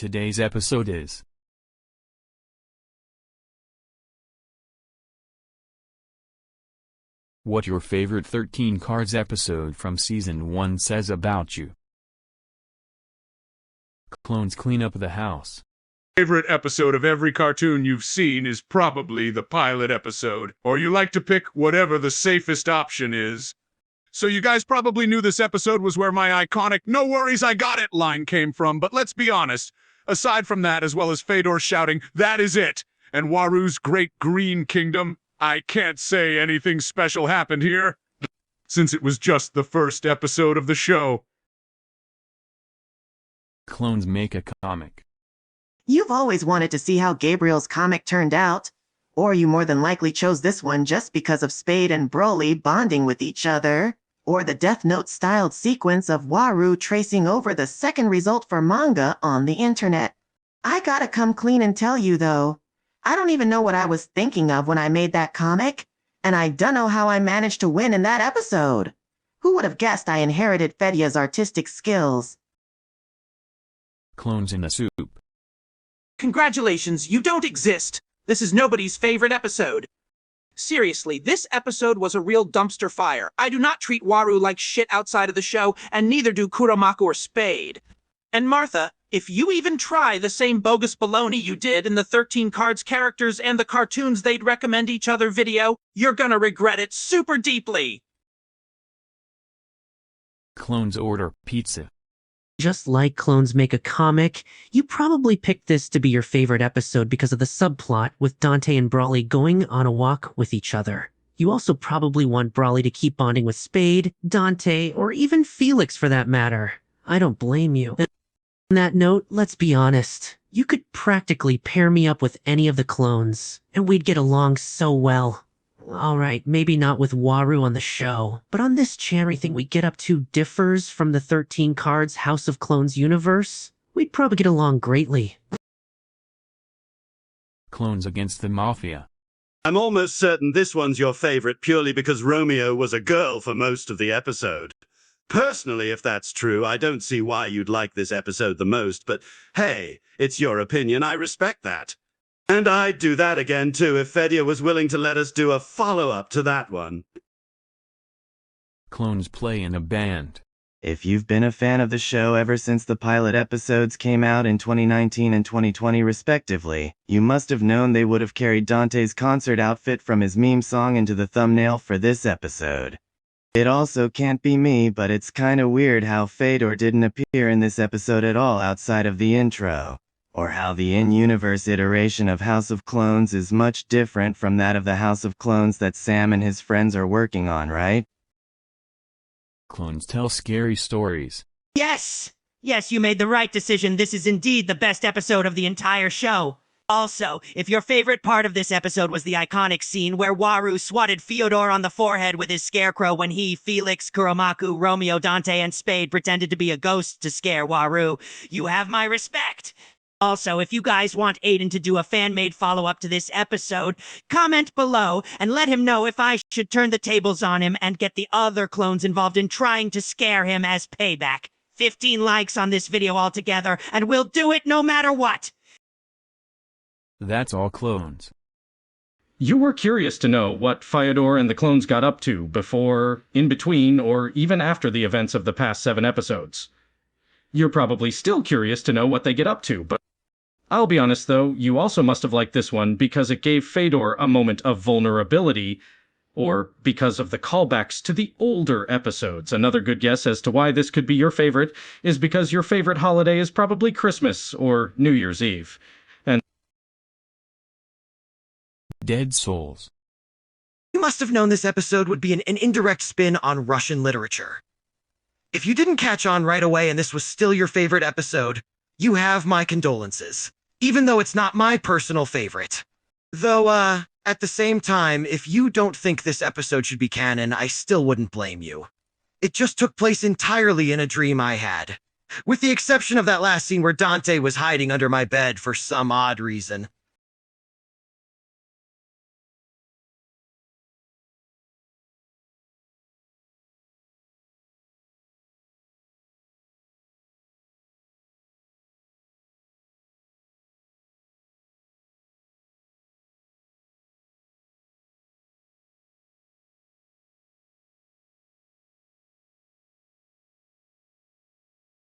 Today's episode is what your favorite 13 Cards episode from Season 1 says about you. Clones clean up the house. Favorite episode of every cartoon you've seen is probably the pilot episode, or you like to pick whatever the safest option is. So you guys probably knew this episode was where my iconic "no worries, I got it" line came from, but let's be honest, aside from that, as well as Fëdor shouting, "That is it," and Waru's great green kingdom, I can't say anything special happened here, since it was just the first episode of the show. Clones make a comic. You've always wanted to see how Gabriel's comic turned out, or you more than likely chose this one just because of Spade and Broly bonding with each other, or the Death Note-styled sequence of Waru tracing over the second result for manga on the internet. I gotta come clean and tell you though, I don't even know what I was thinking of when I made that comic, and I dunno how I managed to win in that episode. Who would have guessed I inherited Fëdor's artistic skills? Clones in a soup. Congratulations, you don't exist! This is nobody's favorite episode. Seriously, this episode was a real dumpster fire. I do not treat Waru like shit outside of the show, and neither do Kuramaku or Spade. And Martha, if you even try the same bogus baloney you did in the 13 Cards characters and the cartoons they'd recommend each other video, you're gonna regret it super deeply. Clones order pizza. Just like Clones make a comic, you probably picked this to be your favorite episode because of the subplot with Dante and Broly going on a walk with each other. You also probably want Broly to keep bonding with Spade, Dante, or even Felix for that matter. I don't blame you. On that note, let's be honest. You could practically pair me up with any of the clones, and we'd get along so well. Alright, maybe not with Waru on the show, but on this channel everything we get up to differs from the 13 Cards House of Clones universe. We'd probably get along greatly. Clones against the Mafia. I'm almost certain this one's your favorite purely because Romeo was a girl for most of the episode. Personally, if that's true, I don't see why you'd like this episode the most, but hey, it's your opinion, I respect that. And I'd do that again too if Fëdor was willing to let us do a follow-up to that one. Clones play in a band. If you've been a fan of the show ever since the pilot episodes came out in 2019 and 2020 respectively, you must have known they would have carried Dante's concert outfit from his meme song into the thumbnail for this episode. It also can't be me, but it's kinda weird how Fëdor didn't appear in this episode at all outside of the intro. Or how the in-universe iteration of House of Clones is much different from that of the House of Clones that Sam and his friends are working on, right? Clones tell scary stories. Yes! Yes, you made the right decision. This is indeed the best episode of the entire show. Also, if your favorite part of this episode was the iconic scene where Waru swatted Fëdor on the forehead with his scarecrow when he, Felix, Kuramaku, Romeo, Dante, and Spade pretended to be a ghost to scare Waru, you have my respect. Also, if you guys want Aiden to do a fan-made follow-up to this episode, comment below and let him know if I should turn the tables on him and get the other clones involved in trying to scare him as payback. 15 likes on this video altogether, and we'll do it no matter what! That's all, Clones. You were curious to know what Fëdor and the clones got up to before, in between, or even after the events of the past 7 episodes. You're probably still curious to know what they get up to, but I'll be honest though, you also must have liked this one because it gave Fëdor a moment of vulnerability, or because of the callbacks to the older episodes. Another good guess as to why this could be your favorite is because your favorite holiday is probably Christmas or New Year's Eve. And Dead Souls. You must have known this episode would be an indirect spin on Russian literature. If you didn't catch on right away and this was still your favorite episode, you have my condolences. Even though it's not my personal favorite. Though, at the same time, if you don't think this episode should be canon, I still wouldn't blame you. It just took place entirely in a dream I had. With the exception of that last scene where Dante was hiding under my bed for some odd reason.